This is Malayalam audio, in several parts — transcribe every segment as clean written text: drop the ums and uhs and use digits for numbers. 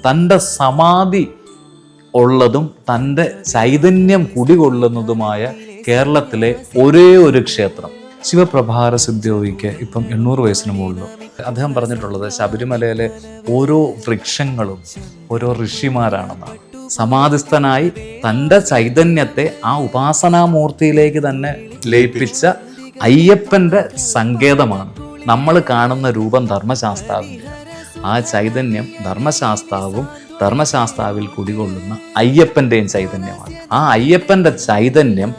തൻ്റെ സമാധി ഉള്ളതും തൻ്റെ ചൈതന്യം കുടികൊള്ളുന്നതുമായ കേരളത്തിലെ ഒരേ ഒരു ക്ഷേത്രം. ശിവപ്രഭാര സിദ്ധിയോഗിക്ക് ഇപ്പം 800 വയസ്സിന് മുകളിൽ. അദ്ദേഹം പറഞ്ഞിട്ടുള്ളത് ശബരിമലയിലെ ഓരോ വൃക്ഷങ്ങളും ഓരോ ഋഷിമാരാണെന്നാണ്. സമാധിസ്ഥനായി തൻ്റെ ചൈതന്യത്തെ ആ ഉപാസനാമൂർത്തിയിലേക്ക് തന്നെ ലയിപ്പിച്ച അയ്യപ്പൻ്റെ സങ്കേതമാണ്. നമ്മൾ കാണുന്ന രൂപം ധർമ്മശാസ്താവിൻ്റെ, ആ ചൈതന്യം ധർമ്മശാസ്താവും ധർമ്മശാസ്താവിൽ കുടികൊള്ളുന്ന അയ്യപ്പൻ്റെയും ചൈതന്യമാണ്. ആ അയ്യപ്പൻ്റെ ചൈതന്യം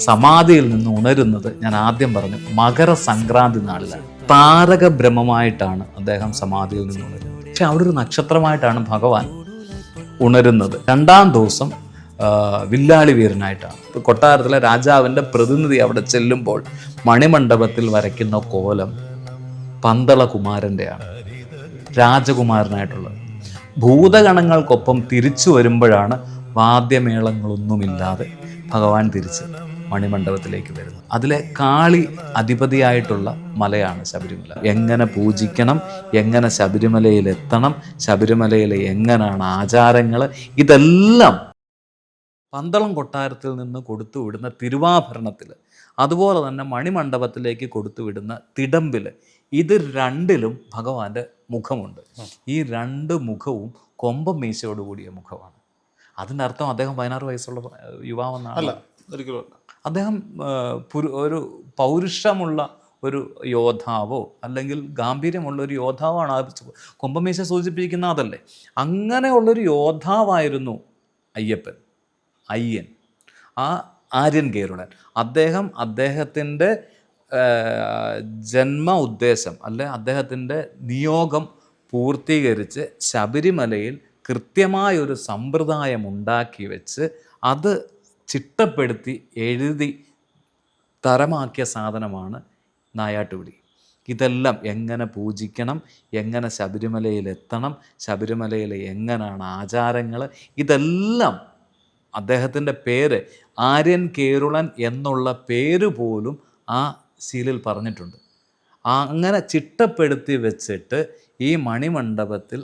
സമാധിയിൽ നിന്ന് ഉണരുന്നത് ഞാൻ ആദ്യം പറഞ്ഞു മകരസംക്രാന്തി നാളിലാണ്. താരക ബ്രഹ്മമായിട്ടാണ് അദ്ദേഹം സമാധിയിൽ നിന്ന് ഉണരുന്നത്. പക്ഷെ അവിടെ ഒരു നക്ഷത്രമായിട്ടാണ് ഭഗവാൻ ഉണരുന്നത്. 2-ാം ദിവസം വില്ലാളി വീരനായിട്ടാണ്. കൊട്ടാരത്തിലെ രാജാവിൻ്റെ പ്രതിനിധി അവിടെ ചെല്ലുമ്പോൾ മണിമണ്ഡപത്തിൽ വരയ്ക്കുന്ന കോലം പന്തള കുമാരൻ്റെയാണ്, രാജകുമാരനായിട്ടുള്ളത്. ഭൂതഗണങ്ങൾക്കൊപ്പം തിരിച്ചു വരുമ്പോഴാണ് വാദ്യമേളങ്ങളൊന്നുമില്ലാതെ ഭഗവാൻ തിരിച്ച് മണിമണ്ഡപത്തിലേക്ക് വരുന്നത്. അതിലെ കാളി അധിപതിയായിട്ടുള്ള മലയാണ് ശബരിമല. എങ്ങനെ പൂജിക്കണം, എങ്ങനെ ശബരിമലയിൽ എത്തണം, ശബരിമലയിലെ എങ്ങനെയാണ് ആചാരങ്ങൾ, ഇതെല്ലാം പന്തളം കൊട്ടാരത്തിൽ നിന്ന് കൊടുത്തുവിടുന്ന തിരുവാഭരണത്തിൽ, അതുപോലെ തന്നെ മണിമണ്ഡപത്തിലേക്ക് കൊടുത്തുവിടുന്ന തിടമ്പിൽ, ഇത് രണ്ടിലും ഭഗവാന്റെ മുഖമുണ്ട്. ഈ 2 മുഖവും കൊമ്പം മീശയോടുകൂടിയ മുഖമാണ്. അതിൻ്റെ അർത്ഥം അദ്ദേഹം 16 വയസ്സുള്ള യുവാവെന്നാണ്. അദ്ദേഹം ഒരു പൗരുഷമുള്ള ഒരു യോദ്ധാവോ അല്ലെങ്കിൽ ഗാംഭീര്യമുള്ള ഒരു യോദ്ധാവാണ്. കൊമ്പമീശ സൂചിപ്പിക്കുന്ന അതല്ലേ? അങ്ങനെയുള്ളൊരു യോദ്ധാവായിരുന്നു അയ്യൻ, ആ ആര്യൻ കേരുളൻ. അദ്ദേഹത്തിൻ്റെ ജന്മ ഉദ്ദേശം അല്ലെ അദ്ദേഹത്തിൻ്റെ നിയോഗം പൂർത്തീകരിച്ച് ശബരിമലയിൽ കൃത്യമായൊരു സമ്പ്രദായം ഉണ്ടാക്കി വെച്ച് അത് ചിട്ടപ്പെടുത്തി എഴുതി തരമാക്കിയ സാധനമാണ് നായാട്ടുവിളി. ഇതെല്ലാം എങ്ങനെ പൂജിക്കണം, എങ്ങനെ ശബരിമലയിൽ എത്തണം, ശബരിമലയിലെ എങ്ങനെയാണ് ആചാരങ്ങൾ, ഇതെല്ലാം അദ്ദേഹത്തിൻ്റെ പേര് ആര്യൻ കേരുളൻ എന്നുള്ള പേര് പോലും ആ ശീലിൽ പറഞ്ഞിട്ടുണ്ട്. അങ്ങനെ ചിട്ടപ്പെടുത്തി വെച്ചിട്ട് ഈ മണിമണ്ഡപത്തിൽ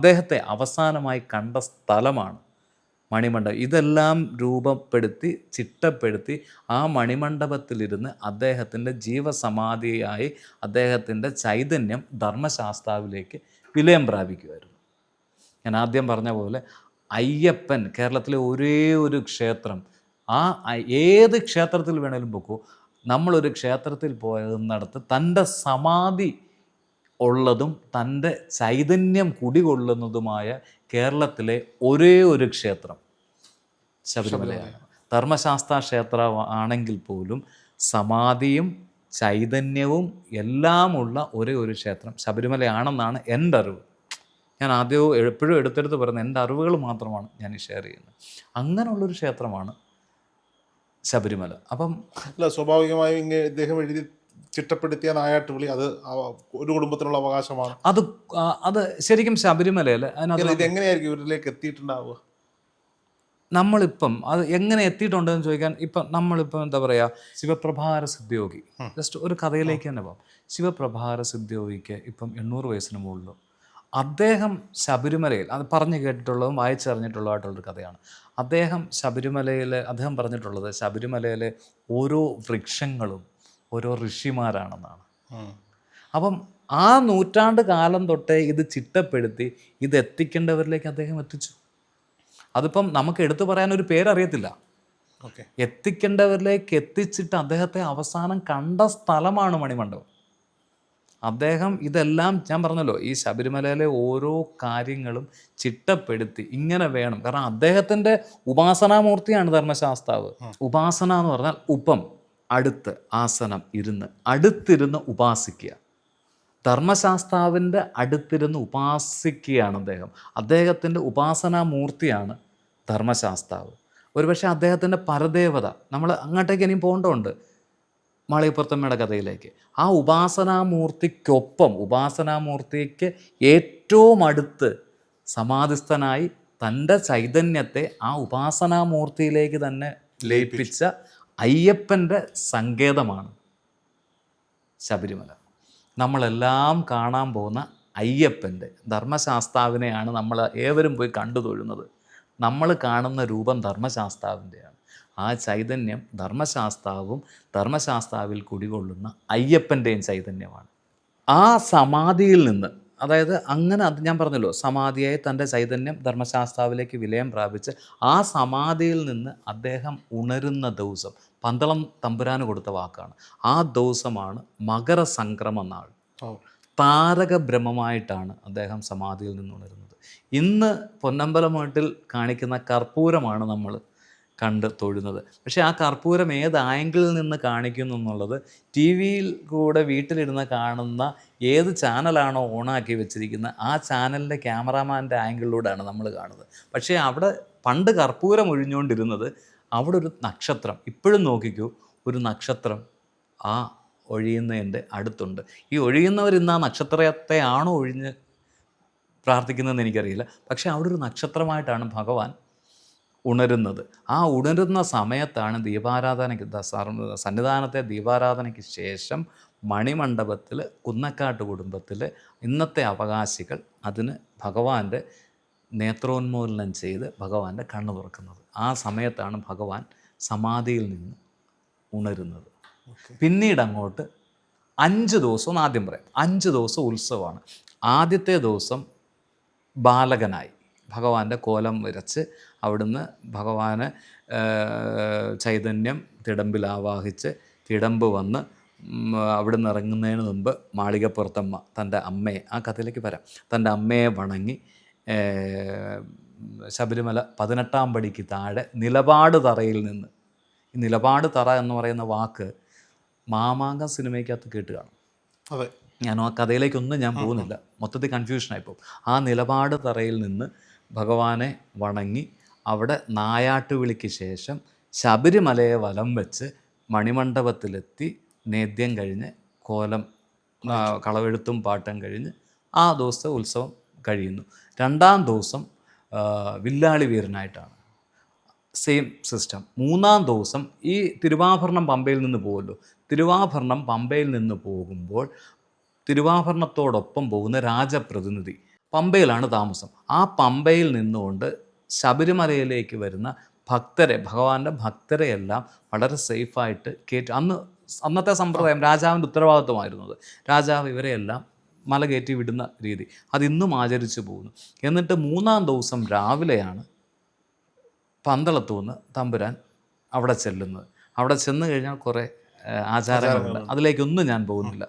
അദ്ദേഹത്തെ അവസാനമായി കണ്ട സ്ഥലമാണ് മണിമണ്ഡപം. ഇതെല്ലാം രൂപപ്പെടുത്തി ചിട്ടപ്പെടുത്തി ആ മണിമണ്ഡപത്തിലിരുന്ന് അദ്ദേഹത്തിൻ്റെ ജീവസമാധിയായി അദ്ദേഹത്തിൻ്റെ ചൈതന്യം ധർമ്മശാസ്താവിലേക്ക് വിലയം പ്രാപിക്കുമായിരുന്നു. ഞാൻ ആദ്യം പറഞ്ഞ പോലെ അയ്യപ്പൻ കേരളത്തിലെ ഒരേ ഒരു ക്ഷേത്രം. ആ ഏത് ക്ഷേത്രത്തിൽ വേണേലും പോക്കൂ, നമ്മളൊരു ക്ഷേത്രത്തിൽ പോയതിനടുത്ത് തൻ്റെ സമാധി ഉള്ളതും തൻ്റെ ചൈതന്യം കുടികൊള്ളുന്നതുമായ കേരളത്തിലെ ഒരേ ഒരു ക്ഷേത്രം ശബരിമലയാണ്. ധർമ്മശാസ്ത്ര ക്ഷേത്രം ആണെങ്കിൽ പോലും സമാധിയും ചൈതന്യവും എല്ലാമുള്ള ഒരേ ഒരു ക്ഷേത്രം ശബരിമലയാണെന്നാണ് എൻ്റെ അറിവ്. ഞാൻ എപ്പോഴും എടുത്തെടുത്ത് പറയുന്നത് എൻ്റെ അറിവുകൾ മാത്രമാണ് ഞാൻ ഈ ഷെയർ ചെയ്യുന്നത്. അങ്ങനെയുള്ളൊരു ക്ഷേത്രമാണ് ശബരിമല. അപ്പം സ്വാഭാവികമായും ഇദ്ദേഹം എഴുതി ചിട്ടപ്പെടുത്തിയ നായാട്ടുവിളി അത് ഒരു കുടുംബത്തിനുള്ള അവകാശമാണ്. അത് ശരിക്കും ശബരിമലയിൽ അതിനകത്ത് എങ്ങനെയായിരിക്കും ഇവരിലേക്ക് എത്തിയിട്ടുണ്ടാവുക? നമ്മളിപ്പം അത് എങ്ങനെ എത്തിയിട്ടുണ്ടെന്ന് ചോദിക്കാൻ നമ്മളിപ്പം എന്താ പറയുക, ശിവപ്രഭാര സിദ്ധിയോഗി, ജസ്റ്റ് ഒരു കഥയിലേക്ക് തന്നെ പോകാം. ശിവപ്രഭാര സിദ്ധിയോഗിക്ക് ഇപ്പം 800 വയസ്സിന് മുകളിൽ. അദ്ദേഹം ശബരിമലയിൽ, അത് പറഞ്ഞു കേട്ടിട്ടുള്ളതും വായിച്ചറിഞ്ഞിട്ടുള്ളതായിട്ടുള്ളൊരു കഥയാണ്. അദ്ദേഹം പറഞ്ഞിട്ടുള്ളത് ശബരിമലയിലെ ഓരോ വൃക്ഷങ്ങളും ഓരോ ഋഷിമാരാണെന്നാണ്. അപ്പം ആ നൂറ്റാണ്ട് കാലം തൊട്ടേ ഇത് ചിട്ടപ്പെടുത്തി ഇത് എത്തിക്കേണ്ടവരിലേക്ക് അദ്ദേഹം എത്തിച്ചു. അതിപ്പം നമുക്ക് എടുത്തു പറയാനൊരു പേരറിയത്തില്ല. എത്തിക്കേണ്ടവരിലേക്ക് എത്തിച്ചിട്ട് അദ്ദേഹത്തെ അവസാനം കണ്ട സ്ഥലമാണ് മണിമണ്ഡപം. അദ്ദേഹം ഇതെല്ലാം ഞാൻ പറഞ്ഞല്ലോ, ഈ ശബരിമലയിലെ ഓരോ കാര്യങ്ങളും ചിട്ടപ്പെടുത്തി ഇങ്ങനെ വേണം. കാരണം അദ്ദേഹത്തിൻ്റെ ഉപാസനാമൂർത്തിയാണ് ധർമ്മശാസ്താവ്. ഉപാസന എന്ന് പറഞ്ഞാൽ ഉപം, അടുത്ത്, ആസനം, അടുത്തിരുന്ന് ഉപാസിക്കുക. ധർമ്മശാസ്താവിൻ്റെ അടുത്തിരുന്ന് ഉപാസിക്കുകയാണ് അദ്ദേഹം. അദ്ദേഹത്തിൻ്റെ ഉപാസനാമൂർത്തിയാണ് ധർമ്മശാസ്താവ്. ഒരുപക്ഷെ അദ്ദേഹത്തിൻ്റെ പരദേവത, നമ്മൾ അങ്ങോട്ടേക്ക് ഇനിയും പോകേണ്ടതുണ്ട്, മാളികപ്പുറത്തമ്മയുടെ കഥയിലേക്ക്. ആ ഉപാസനാമൂർത്തിക്ക് ഏറ്റവും അടുത്ത് സമാധിസ്ഥനായി തൻ്റെ ചൈതന്യത്തെ ആ ഉപാസനാമൂർത്തിയിലേക്ക് തന്നെ ലയിപ്പിച്ച അയ്യപ്പൻ്റെ സങ്കേതമാണ് ശബരിമല. നമ്മളെല്ലാം കാണാൻ പോകുന്ന അയ്യപ്പൻ്റെ ധർമ്മശാസ്താവിനെയാണ് നമ്മൾ ഏവരും പോയി കണ്ടു തൊഴുന്നത്. നമ്മൾ കാണുന്ന രൂപം ധർമ്മശാസ്താവിൻ്റെയാണ്. ആ ചൈതന്യം ധർമ്മശാസ്താവും ധർമ്മശാസ്താവിൽ കുടികൊള്ളുന്ന അയ്യപ്പൻ്റെയും ചൈതന്യമാണ്. ആ സമാധിയിൽ നിന്ന്, അതായത് അങ്ങനെ അത് ഞാൻ പറഞ്ഞല്ലോ, സമാധിയായി തൻ്റെ ചൈതന്യം ധർമ്മശാസ്താവിലേക്ക് വിലയം പ്രാപിച്ച് ആ സമാധിയിൽ നിന്ന് അദ്ദേഹം ഉണരുന്ന ദിവസം പന്തളം തമ്പുരാന് കൊടുത്ത വാക്കാണ്. ആ ദിവസമാണ് മകരസംക്രമ നാൾ. താരക ബ്രഹ്മമായിട്ടാണ് അദ്ദേഹം സമാധിയിൽ നിന്ന് ഉണരുന്നത്. ഇന്ന് പൊന്നമ്പലമേട്ടിൽ കാണിക്കുന്ന കർപ്പൂരമാണ് നമ്മൾ കണ്ട് തൊഴുന്നത്. പക്ഷേ ആ കർപ്പൂരം ഏത് ആംഗിളിൽ നിന്ന് കാണിക്കുന്നു എന്നുള്ളത് ടി വിയിൽ കൂടെ വീട്ടിലിരുന്ന് കാണുന്ന ഏത് ചാനലാണോ ഓണാക്കി വെച്ചിരിക്കുന്നത് ആ ചാനലിൻ്റെ ക്യാമറാമാൻ്റെ ആംഗിളിലൂടെയാണ് നമ്മൾ കാണുന്നത്. പക്ഷേ അവിടെ പണ്ട് കർപ്പൂരം ഒഴിഞ്ഞുകൊണ്ടിരുന്നത് അവിടെ ഒരു നക്ഷത്രം, ഇപ്പോഴും നോക്കിക്കൂ, ഒരു നക്ഷത്രം ആ ഒഴിയുന്നതിൻ്റെ അടുത്തുണ്ട്. ഈ ഒഴിയുന്നവർ ഇന്ന് ആ നക്ഷത്രത്തെ ആണോ ഒഴിഞ്ഞ് പ്രാർത്ഥിക്കുന്നതെന്ന് എനിക്കറിയില്ല. പക്ഷേ അവിടെ ഒരു നക്ഷത്രമായിട്ടാണ് ഭഗവാൻ ഉണരുന്നത്. ആ ഉണരുന്ന സമയത്താണ് ദീപാരാധനയ്ക്ക് സന്നിധാനത്തെ ദീപാരാധനയ്ക്ക് ശേഷം മണിമണ്ഡപത്തിൽ കുന്നക്കാട്ട് കുടുംബത്തിൽ ഇന്നത്തെ അവകാശികൾ അതിന് ഭഗവാന്റെ നേത്രോന്മൂലനം ചെയ്ത് ഭഗവാന്റെ കണ്ണ് തുറക്കുന്നത്. ആ സമയത്താണ് ഭഗവാൻ സമാധിയിൽ നിന്ന് ഉണരുന്നത്. പിന്നീട് അങ്ങോട്ട് 5 ദിവസം, ആദ്യം പറയാം, 5 ദിവസം ഉത്സവമാണ്. ആദ്യത്തെ ദിവസം ബാലകനായി ഭഗവാന്റെ കോലം വരച്ച് അവിടുന്ന് ഭഗവാന് ചൈതന്യം തിടമ്പിൽ ആവാഹിച്ച് തിടമ്പ് വന്ന് അവിടുന്ന് ഇറങ്ങുന്നതിന് മുമ്പ് മാളികപ്പുറത്തമ്മ തൻ്റെ അമ്മയെ, ആ കഥയിലേക്ക് വരാം, തൻ്റെ അമ്മയെ വണങ്ങി ശബരിമല 18-ാം പടിക്ക് താഴെ നിലപാട് തറയിൽ നിന്ന്, ഈ നിലപാട് തറ എന്ന് പറയുന്ന വാക്ക് മാമാങ്കം സിനിമയ്ക്കകത്ത് കേട്ട് കാണും. അതെ, ഞാൻ ആ കഥയിലേക്കൊന്നും ഞാൻ പോകുന്നില്ല, മൊത്തത്തിൽ കൺഫ്യൂഷനായിപ്പോൾ. ആ നിലപാട് തറയിൽ നിന്ന് ഭഗവാനെ വണങ്ങി അവിടെ നായാട്ടുവിളിക്ക് ശേഷം ശബരിമലയെ വലം വെച്ച് മണിമണ്ഡപത്തിലെത്തി നേദ്യം കഴിഞ്ഞ് കോലം കളവെഴുത്തും പാട്ടും കഴിഞ്ഞ് ആ ദിവസത്തെ ഉത്സവം കഴിയുന്നു. 2-ാം ദിവസം വില്ലാളി വീരനായിട്ടാണ്, സെയിം സിസ്റ്റം. 3-ാം ദിവസം ഈ തിരുവാഭരണം പമ്പയിൽ നിന്ന് പോകുമല്ലോ, തിരുവാഭരണം പമ്പയിൽ നിന്ന് പോകുമ്പോൾ തിരുവാഭരണത്തോടൊപ്പം പോകുന്ന രാജപ്രതിനിധി പമ്പയിലാണ് താമസം. ആ പമ്പയിൽ നിന്നുകൊണ്ട് ശബരിമലയിലേക്ക് വരുന്ന ഭക്തരെ, ഭഗവാന്റെ ഭക്തരെയെല്ലാം വളരെ സേഫായിട്ട് അന്നത്തെ സമ്പ്രദായം രാജാവിൻ്റെ ഉത്തരവാദിത്വമായിരുന്നത്. രാജാവ് ഇവരെയെല്ലാം മല കയറ്റി വിടുന്ന രീതി അതിന്നും ആചരിച്ചു പോകുന്നു. എന്നിട്ട് 3-ാം ദിവസം രാവിലെയാണ് പന്തളത്തുനിന്ന് തമ്പുരാൻ അവിടെ ചെല്ലുന്നത്. അവിടെ ചെന്ന് കഴിഞ്ഞാൽ കുറേ ആചാരങ്ങളുണ്ട്, അതിലേക്കൊന്നും ഞാൻ പോകുന്നില്ല.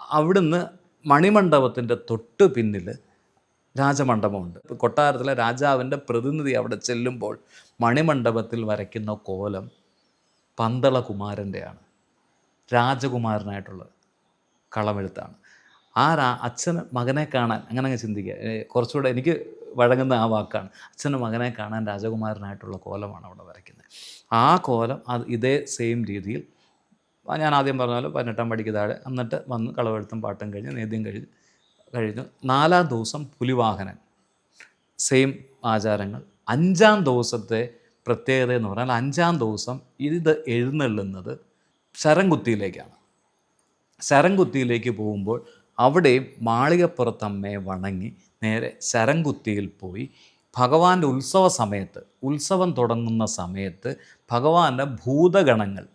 അവിടുന്ന് മണിമണ്ഡപത്തിൻ്റെ തൊട്ട് പിന്നിൽ രാജമണ്ഡപമുണ്ട്. കൊട്ടാരത്തിലെ രാജാവിൻ്റെ പ്രതിനിധി അവിടെ ചെല്ലുമ്പോൾ മണിമണ്ഡപത്തിൽ വരയ്ക്കുന്ന കോലം പന്തളകുമാരൻ്റെയാണ്, രാജകുമാരനായിട്ടുള്ള കളമെഴുത്താണ്. ആ അച്ഛന് മകനെ കാണാൻ, അങ്ങനെ ചിന്തിക്കുക, കുറച്ചുകൂടെ എനിക്ക് വഴങ്ങുന്ന ആ വാക്കാണ്, അച്ഛന് മകനെ കാണാൻ രാജകുമാരനായിട്ടുള്ള കോലമാണ് അവിടെ വരയ്ക്കുന്നത്. ആ കോലം ഇതേ സെയിം രീതിയിൽ ഞാൻ ആദ്യം പറഞ്ഞ പോലെ 18-ാം പടിക്ക് താഴെ, എന്നിട്ട് വന്ന് കളവെഴുത്തും പാട്ടും കഴിഞ്ഞ് നേദ്യം കഴിഞ്ഞു. 4-ാം ദിവസം പുലിവാഹനൻ, സെയിം ആചാരങ്ങൾ. 5-ാം ദിവസത്തെ പ്രത്യേകത എന്ന് പറഞ്ഞാൽ 5-ാം ദിവസം ഇത് എഴുന്നള്ളുന്നത് ശരംകുത്തിയിലേക്കാണ്. ശരംകുത്തിയിലേക്ക് പോകുമ്പോൾ അവിടെയും മാളികപ്പുറത്തമ്മയെ വണങ്ങി നേരെ ശരംകുത്തിയിൽ പോയി ഭഗവാന്റെ ഉത്സവ സമയത്ത്, ഉത്സവം തുടങ്ങുന്ന സമയത്ത് ഭഗവാന്റെ ഭൂതഗണങ്ങൾ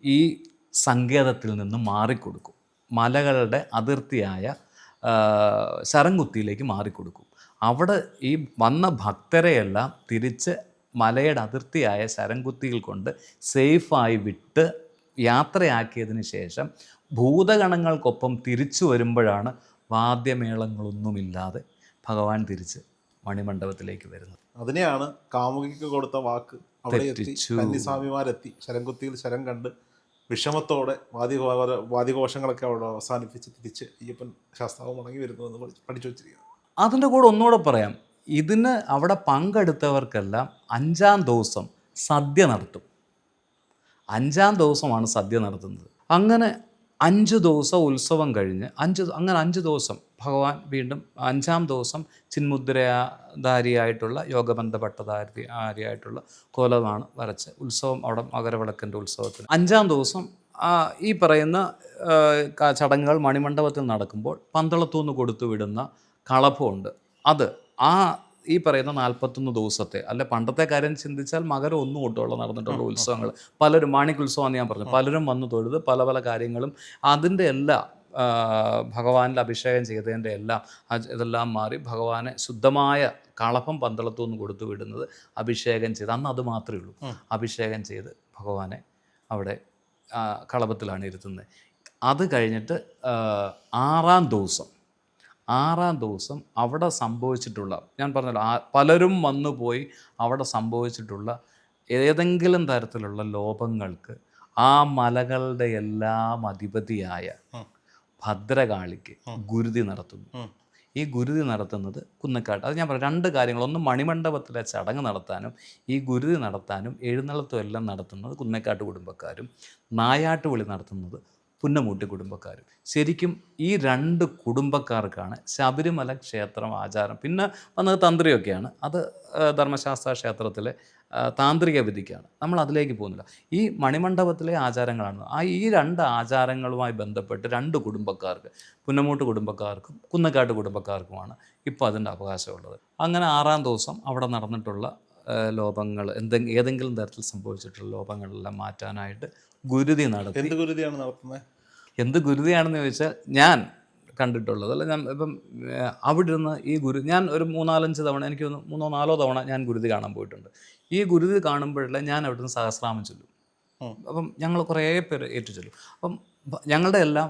ഈ സങ്കേതത്തിൽ നിന്ന് മാറിക്കൊടുക്കും. മലകളുടെ അതിർത്തിയായ ശരംകുത്തിയിലേക്ക് മാറിക്കൊടുക്കും. അവിടെ ഈ വന്ന ഭക്തരെയെല്ലാം തിരിച്ച് മലയുടെ അതിർത്തിയായ ശരംകുത്തിയിൽ കൊണ്ട് സേഫായി വിട്ട് യാത്രയാക്കിയതിന് ശേഷം ഭൂതഗണങ്ങൾക്കൊപ്പം തിരിച്ചു വരുമ്പോഴാണ് വാദ്യമേളങ്ങളൊന്നുമില്ലാതെ ഭഗവാൻ തിരിച്ച് മണിമണ്ഡപത്തിലേക്ക് വരുന്നത്. അതിനെയാണ് കാമുകിക്ക് കൊടുത്ത വാക്ക് അവിടെ എത്തി കന്നിസ്വാമിമാരെത്തി ശരംകുത്തിയിൽ ശരം കണ്ട് വിഷമത്തോടെ വാദ്യഘോഷങ്ങളൊക്കെ അവിടെ അവസാനിപ്പിച്ച് തിരിച്ച് അയ്യപ്പൻ ശാസ്താവ് മടങ്ങി വരുന്നു എന്ന് പഠിച്ചു വച്ചിരിക്കുക. അതിൻ്റെ കൂടെ ഒന്നുകൂടെ പറയാം, ഇതിന് അവിടെ പങ്കെടുത്തവർക്കെല്ലാം 5-ാം ദിവസം സദ്യ നടത്തും. 5-ാം ദിവസമാണ് സദ്യ നടത്തുന്നത്. അങ്ങനെ 5 ദിവസം ഉത്സവം കഴിഞ്ഞ് 5 ദിവസം ഭഗവാൻ വീണ്ടും 5-ാം ദിവസം ചിന്മുദ്രധാരിയായിട്ടുള്ള യോഗബന്ധ ഭട്ടധാരിയായിട്ടുള്ള കോലമാണ് വരച്ച് ഉത്സവം അവിടെ മകരവിളക്കിൻ്റെ ഉത്സവത്തിന്. 5-ാം ദിവസം ഈ പറയുന്ന ചടങ്ങുകൾ മണിമണ്ഡപത്തിൽ നടക്കുമ്പോൾ പന്തളത്തൂന്ന് കൊടുത്തു വിടുന്ന കളഭമുണ്ട്. അത് ഈ പറയുന്ന 41 ദിവസത്തെ, അല്ല പണ്ടത്തെ കാര്യം ചിന്തിച്ചാൽ മകരം 1 തൊട്ടുള്ള നടന്നിട്ടുള്ള ഉത്സവങ്ങൾ പലരും, മാണിക്കുത്സവമെന്ന് ഞാൻ പറഞ്ഞു, പലരും വന്നു തൊഴുത് പല പല കാര്യങ്ങളും അതിൻ്റെ എല്ലാം ഭഗവാനിൽ അഭിഷേകം ചെയ്തതിൻ്റെ എല്ലാം ഇതെല്ലാം മാറി ഭഗവാനെ ശുദ്ധമായ കളഭം പന്തളത്തൂന്ന് കൊടുത്തു വിടുന്നത് അഭിഷേകം ചെയ്ത്, അന്ന് അത് മാത്രമേ ഉള്ളൂ, അഭിഷേകം ചെയ്ത് ഭഗവാനെ അവിടെ കളഭത്തിലാണ് ഇരുത്തുന്നത്. അത് കഴിഞ്ഞിട്ട് 6-ാം ദിവസം അവിടെ സംഭവിച്ചിട്ടുള്ള, ഞാൻ പറഞ്ഞല്ലോ പലരും വന്നു പോയി അവിടെ സംഭവിച്ചിട്ടുള്ള ഏതെങ്കിലും തരത്തിലുള്ള ലോപങ്ങൾക്ക് ആ മലകളുടെ എല്ലാം അധിപതിയായ ഭദ്രകാളിക്ക് ഗുരുതി നടത്തുന്നു. ഈ ഗുരുതി നടത്തുന്നത് കുന്നക്കാട്ട്. അത് ഞാൻ പറയാം, 2 കാര്യങ്ങൾ. ഒന്ന്, മണിമണ്ഡപത്തിലെ ചടങ്ങ് നടത്താനും ഈ ഗുരുതി നടത്താനും എഴുന്നള്ളത്തും എല്ലാം നടത്തുന്നത് കുന്നക്കാട്ട് കുടുംബക്കാരും, നായാട്ടുവിളി നടത്തുന്നത് പുന്നമൂട്ടി കുടുംബക്കാരും. ശരിക്കും ഈ 2 കുടുംബക്കാർക്കാണ് ശബരിമല ക്ഷേത്രം ആചാരം. പിന്നെ വന്നത് തന്ത്രിയൊക്കെയാണ്, അത് ധർമ്മശാസ്ത്ര ക്ഷേത്രത്തിലെ താന്ത്രിക വിധിക്കാണ്. നമ്മൾ അതിലേക്ക് പോകുന്നില്ല. ഈ മണിമണ്ഡപത്തിലെ ആചാരങ്ങളാണ്. ഈ 2 ആചാരങ്ങളുമായി ബന്ധപ്പെട്ട് 2 കുടുംബക്കാർക്ക്, പുന്നമൂട്ട് കുടുംബക്കാർക്കും കുന്നക്കാട്ട് കുടുംബക്കാർക്കുമാണ് ഇപ്പോൾ അതിൻ്റെ അവകാശമുള്ളത്. അങ്ങനെ 6-ാം ദിവസം അവിടെ നടന്നിട്ടുള്ള ലോപങ്ങൾ, ഏതെങ്കിലും തരത്തിൽ സംഭവിച്ചിട്ടുള്ള ലോപങ്ങളെല്ലാം മാറ്റാനായിട്ട് ഗുരുതി നടത്തി. എന്ത് ഗുരുതിയാണ് നടത്തുന്നത്? എന്ത് ഗുരുതിയാണെന്ന് ചോദിച്ചാൽ, ഞാൻ കണ്ടിട്ടുള്ളത്, അല്ല ഞാൻ ഇപ്പം അവിടെ ഇരുന്ന് ഈ ഞാൻ ഒരു 3-4 തവണ, എനിക്ക് 3-4 തവണ ഞാൻ ഗുരുതി കാണാൻ പോയിട്ടുണ്ട്. ഈ ഗുരുതി കാണുമ്പോഴല്ല ഞാൻ അവിടെ നിന്ന് സഹസ്രാമം ചൊല്ലും. അപ്പം ഞങ്ങൾ കുറേ പേര് ഏറ്റുചൊല്ലും. അപ്പം ഞങ്ങളുടെ എല്ലാം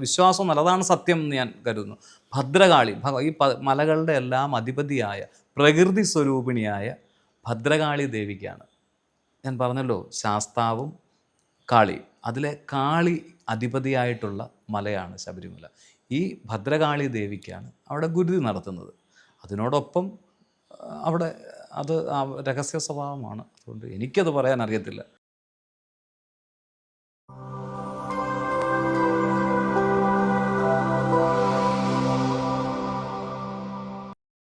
വിശ്വാസം നല്ലതാണ്, സത്യം എന്ന് ഞാൻ കരുതുന്നു. ഭദ്രകാളി, ഈ മലകളുടെ എല്ലാം അധിപതിയായ പ്രകൃതി സ്വരൂപിണിയായ ഭദ്രകാളി ദേവിക്കാണ്, ഞാൻ പറഞ്ഞല്ലോ ശാസ്താവും കാളി, അതിലെ കാളി അധിപതിയായിട്ടുള്ള മലയാണ് ശബരിമല. ഈ ഭദ്രകാളി ദേവിക്കാണ് അവിടെ ഗുരുതി നടത്തുന്നത്. അതിനോടൊപ്പം അവിടെ അത് രഹസ്യ സ്വഭാവമാണ്. അതുകൊണ്ട് എനിക്കത് പറയാൻ അറിയത്തില്ല.